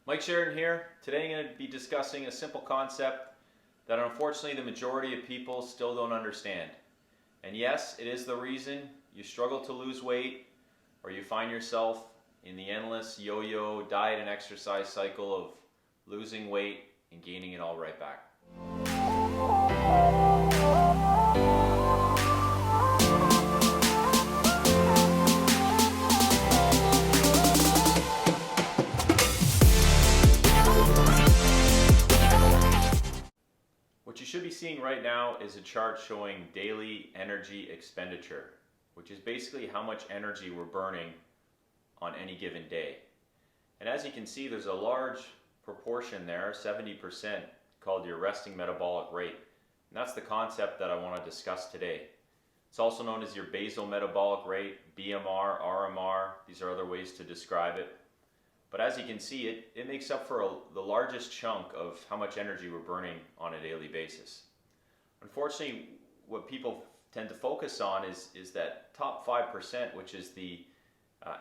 Mike Sheridan here. Today I'm going to be discussing a simple concept that unfortunately the majority of people still don't understand. And yes, it is the reason you struggle to lose weight or you find yourself in the endless yo-yo diet and exercise cycle of losing weight and gaining it all right back. What you should be seeing right now is a chart showing daily energy expenditure, which is basically how much energy we're burning on any given day. And as you can see, there's a large proportion there, 70%, called your resting metabolic rate. And that's the concept that I want to discuss today. It's also known as your basal metabolic rate, BMR, RMR. These are other ways to describe it. But as you can see, it makes up for the largest chunk of how much energy we're burning on a daily basis. Unfortunately, what people tend to focus on is that top 5%, which is the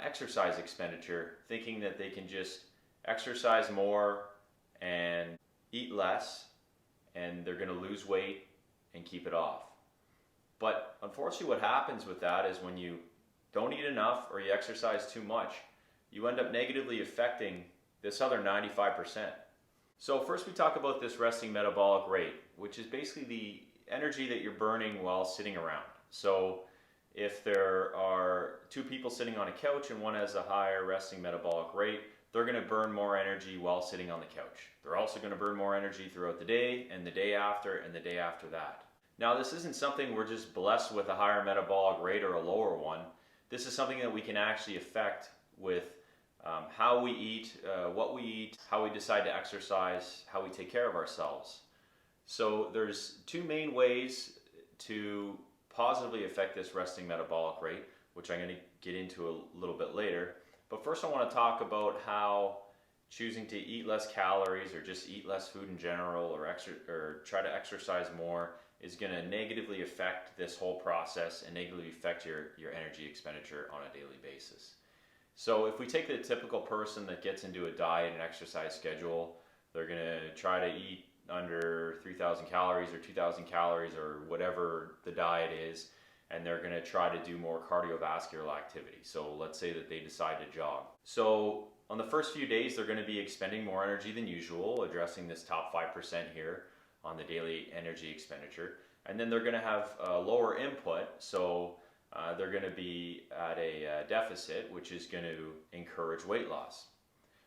exercise expenditure, thinking that they can just exercise more and eat less, and they're going to lose weight and keep it off. But unfortunately, what happens with that is when you don't eat enough or you exercise too much, you end up negatively affecting this other 95%. So first we talk about this resting metabolic rate, which is basically the energy that you're burning while sitting around. So if there are two people sitting on a couch and one has a higher resting metabolic rate, they're going to burn more energy while sitting on the couch. They're also going to burn more energy throughout the day and the day after and the day after that. Now this isn't something we're just blessed with a higher metabolic rate or a lower one. This is something that we can actually affect with how we eat, what we eat, how we decide to exercise, how we take care of ourselves. So there's two main ways to positively affect this resting metabolic rate, which I'm going to get into a little bit later. But first I want to talk about how choosing to eat less calories or just eat less food in general or try to exercise more is going to negatively affect this whole process and negatively affect your energy expenditure on a daily basis. So if we take the typical person that gets into a diet and exercise schedule, they're going to try to eat under 3,000 calories or 2,000 calories or whatever the diet is, and they're going to try to do more cardiovascular activity. So let's say that they decide to jog. So on the first few days, they're going to be expending more energy than usual, addressing this top 5% here on the daily energy expenditure. And then they're going to have lower input, so they're going to be at a deficit, which is going to encourage weight loss.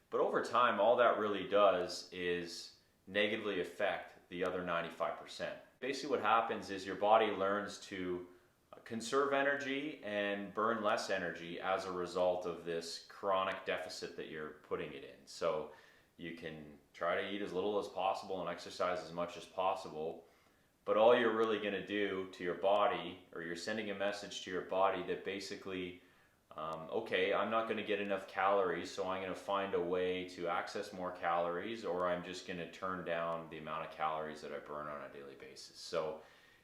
But over time, all that really does is negatively affect the other 95%. Basically what happens is your body learns to conserve energy and burn less energy as a result of this chronic deficit that you're putting it in. So you can try to eat as little as possible and exercise as much as possible, but all you're really going to do to your body, or you're sending a message to your body that basically, okay, I'm not going to get enough calories, so I'm going to find a way to access more calories, or I'm just going to turn down the amount of calories that I burn on a daily basis. So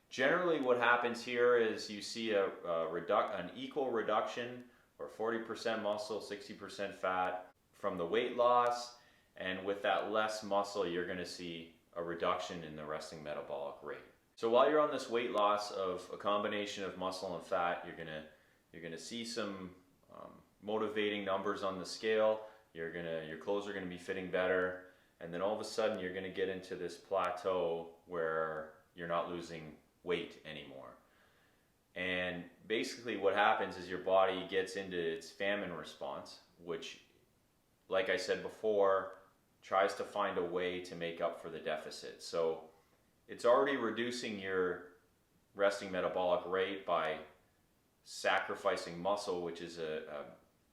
generally what happens here is you see an equal reduction, or 40% muscle, 60% fat from the weight loss, and with that less muscle, you're going to see a reduction in the resting metabolic rate. So while you're on this weight loss of a combination of muscle and fat, you're gonna see some motivating numbers on the scale. Your clothes are gonna be fitting better, and then all of a sudden you're gonna get into this plateau where you're not losing weight anymore. And basically what happens is your body gets into its famine response, which, like I said before, tries to find a way to make up for the deficit. So it's already reducing your resting metabolic rate by sacrificing muscle, which is a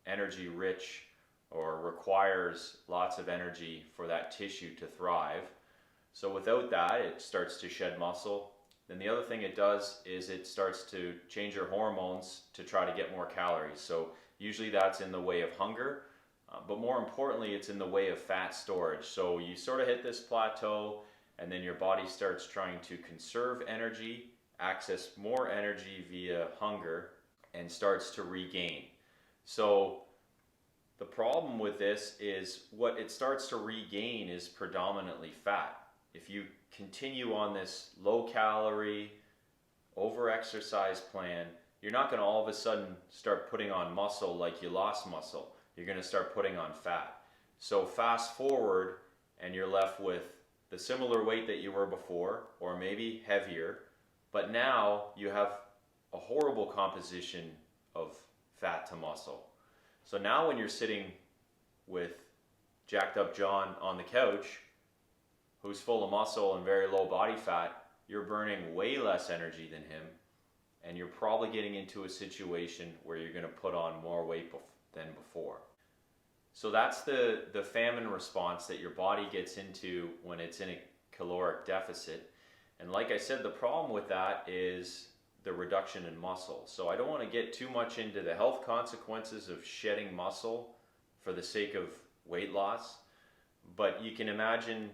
energy rich or requires lots of energy for that tissue to thrive. So without that, it starts to shed muscle. Then the other thing it does is it starts to change your hormones to try to get more calories. So usually that's in the way of hunger, but more importantly, it's in the way of fat storage. So you sort of hit this plateau, and then your body starts trying to conserve energy, access more energy via hunger, and starts to regain. So The problem with this is what it starts to regain is predominantly fat. If you continue on this low calorie, over exercise plan, you're not going to all of a sudden start putting on muscle like you lost muscle. You're going to start putting on fat. So fast forward and you're left with the similar weight that you were before, or maybe heavier, but now you have a horrible composition of fat to muscle. So now when you're sitting with jacked up John on the couch, who's full of muscle and very low body fat, you're burning way less energy than him, and you're probably getting into a situation where you're going to put on more weight than before. So that's the famine response that your body gets into when it's in a caloric deficit. And like I said, the problem with that is the reduction in muscle. So I don't want to get too much into the health consequences of shedding muscle for the sake of weight loss, but you can imagine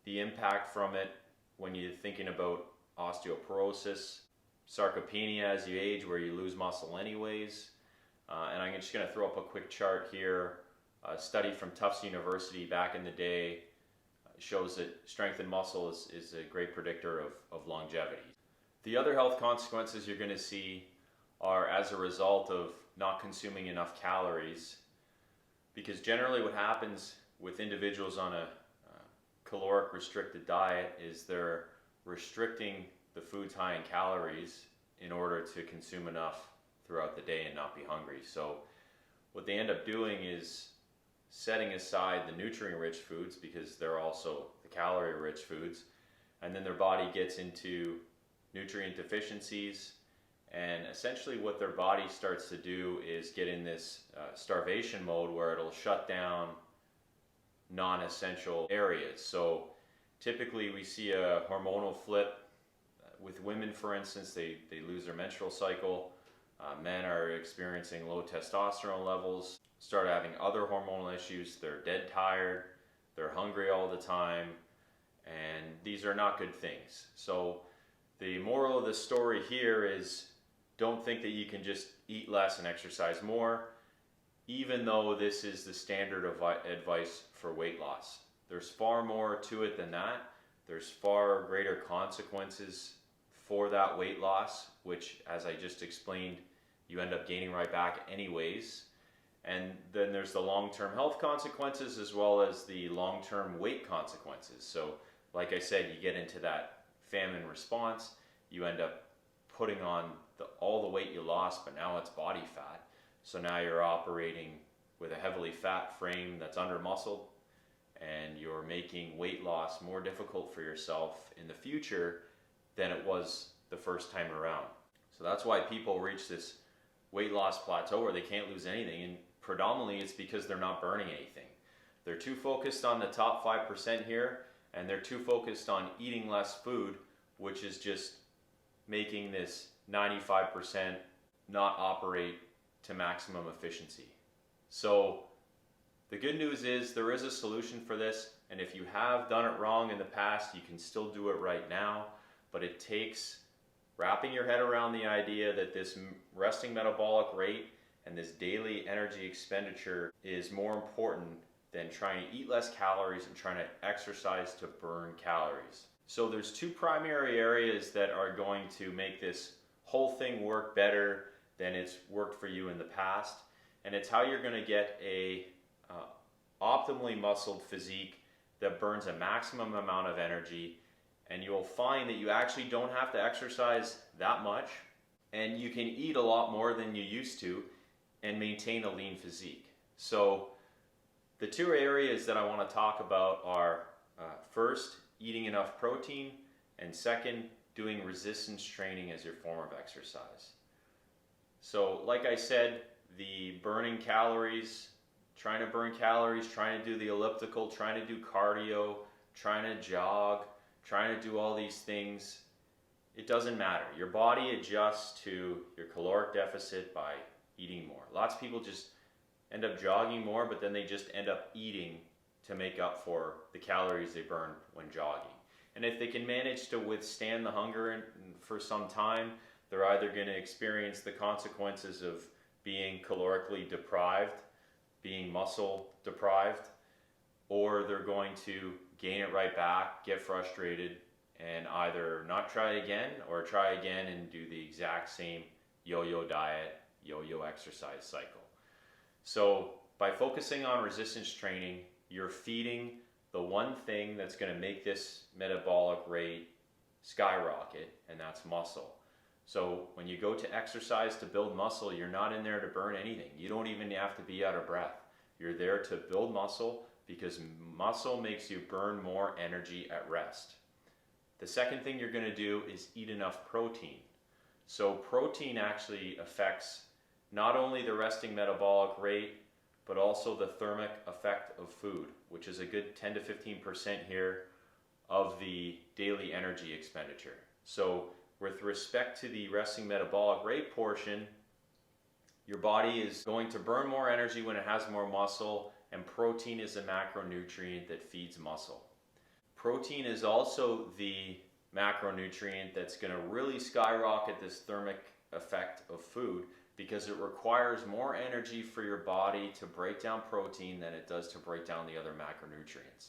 the impact from it when you're thinking about osteoporosis, sarcopenia as you age, where you lose muscle anyways. And I'm just going to throw up a quick chart here. A study from Tufts University back in the day shows that strengthened muscle is a great predictor of longevity. The other health consequences you're going to see are as a result of not consuming enough calories, because generally what happens with individuals on a caloric restricted diet is they're restricting the foods high in calories in order to consume enough throughout the day and not be hungry. So what they end up doing is setting aside the nutrient-rich foods, because they're also the calorie-rich foods, and then their body gets into nutrient deficiencies, and essentially what their body starts to do is get in this starvation mode where it'll shut down non-essential areas. So typically we see a hormonal flip with women, for instance. They lose their menstrual cycle. Men are experiencing low testosterone levels, start having other hormonal issues. They're dead tired, they're hungry all the time, and these are not good things. So the moral of the story here is, don't think that you can just eat less and exercise more, even though this is the standard of advice for weight loss. There's far more to it than that. There's far greater consequences for that weight loss, which, as I just explained, you end up gaining right back anyways. And then there's the long-term health consequences as well as the long-term weight consequences. So like I said, you get into that famine response, you end up putting on all the weight you lost, but now it's body fat. So now you're operating with a heavily fat frame that's under-muscled, and you're making weight loss more difficult for yourself in the future than it was the first time around. So that's why people reach this weight loss plateau where they can't lose anything, and predominantly it's because they're not burning anything. They're too focused on the top 5% here, and they're too focused on eating less food, which is just making this 95% not operate to maximum efficiency. So the good news is there is a solution for this, and if you have done it wrong in the past, you can still do it right now, but it takes wrapping your head around the idea that this resting metabolic rate and this daily energy expenditure is more important than trying to eat less calories and trying to exercise to burn calories. So there's two primary areas that are going to make this whole thing work better than it's worked for you in the past, and it's how you're going to get a optimally muscled physique that burns a maximum amount of energy, and you'll find that you actually don't have to exercise that much, and you can eat a lot more than you used to and maintain a lean physique. So the two areas that I want to talk about are first, eating enough protein, and second, doing resistance training as your form of exercise. So like I said, the burning calories, trying to burn calories, trying to do the elliptical, trying to do cardio, trying to jog, trying to do all these things, it doesn't matter. Your body adjusts to your caloric deficit by eating more. Lots of people just end up jogging more, but then they just end up eating to make up for the calories they burned when jogging. And if they can manage to withstand the hunger for some time, they're either going to experience the consequences of being calorically deprived being muscle deprived, or they're going to gain it right back, get frustrated, and either not try again or try again and do the exact same yo-yo diet, yo-yo exercise cycle. So by focusing on resistance training, you're feeding the one thing that's going to make this metabolic rate skyrocket, and that's muscle. So when you go to exercise to build muscle, you're not in there to burn anything. You don't even have to be out of breath. You're there to build muscle because muscle makes you burn more energy at rest. The second thing you're going to do is eat enough protein. So protein actually affects not only the resting metabolic rate, but also the thermic effect of food, which is a good 10 to 15% here of the daily energy expenditure. So with respect to the resting metabolic rate portion, your body is going to burn more energy when it has more muscle, and protein is a macronutrient that feeds muscle. Protein is also the macronutrient that's going to really skyrocket this thermic effect of food because it requires more energy for your body to break down protein than it does to break down the other macronutrients.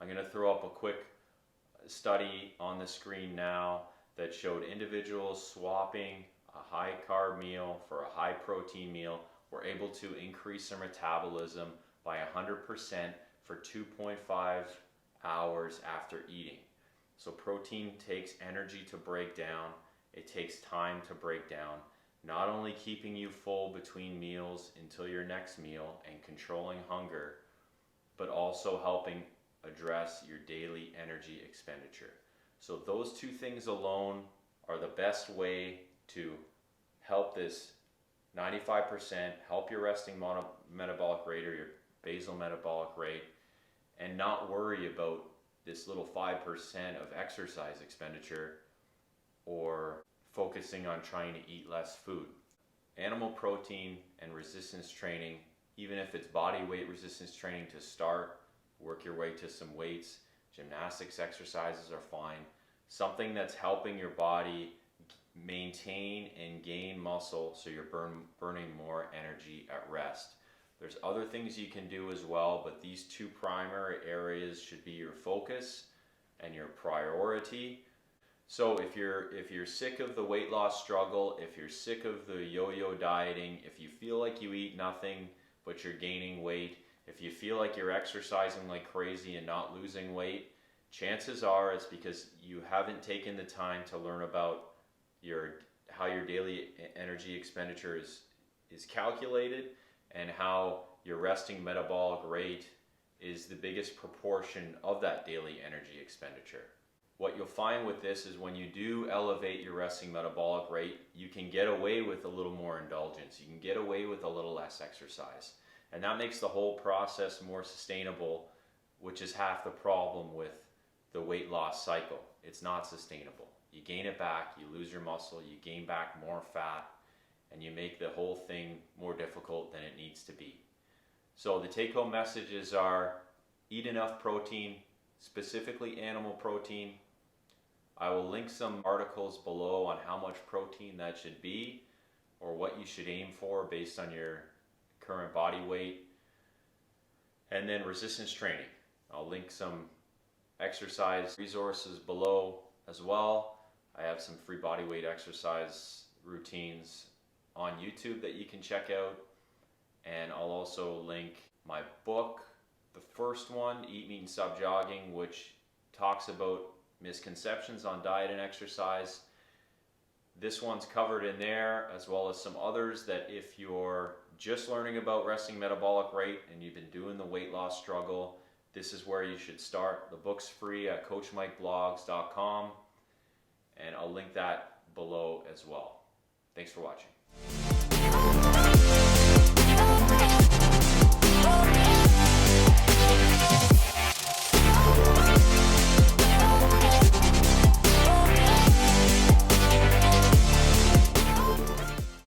I'm going to throw up a quick study on the screen now that showed individuals swapping a high carb meal for a high protein meal were able to increase their metabolism by 100% for 2.5 hours after eating. So protein takes energy to break down, it takes time to break down, not only keeping you full between meals until your next meal and controlling hunger, but also helping address your daily energy expenditure. So those two things alone are the best way to help this 95%, help your resting metabolic rate or your basal metabolic rate, and not worry about this little 5% of exercise expenditure or focusing on trying to eat less food. Animal protein and resistance training, even if it's body weight resistance training to start, work your way to some weights, gymnastics exercises are fine. Something that's helping your body maintain and gain muscle so you're burning more energy at rest. There's other things you can do as well, but these two primary areas should be your focus and your priority. So if you're sick of the weight loss struggle, if you're sick of the yo-yo dieting, if you feel like you eat nothing but you're gaining weight, if you feel like you're exercising like crazy and not losing weight, chances are it's because you haven't taken the time to learn about how your daily energy expenditure is calculated and how your resting metabolic rate is the biggest proportion of that daily energy expenditure. What you'll find with this is when you do elevate your resting metabolic rate, you can get away with a little more indulgence. You can get away with a little less exercise. And that makes the whole process more sustainable, which is half the problem with the weight loss cycle. It's not sustainable. You gain it back, you lose your muscle, you gain back more fat, and you make the whole thing more difficult than it needs to be. So the take-home messages are: eat enough protein, specifically animal protein. I will link some articles below on how much protein that should be or what you should aim for based on your current body weight. And then resistance training. I'll link some exercise resources below as well. I have some free body weight exercise routines on YouTube that you can check out. And I'll also link my book, the first one, Eat, Meat, and Stop Jogging, which talks about misconceptions on diet and exercise. This one's covered in there, as well as some others that if you're just learning about resting metabolic rate and you've been doing the weight loss struggle, this is where you should start. The book's free at coachmikeblogs.com, and I'll link that below as well. Thanks for watching.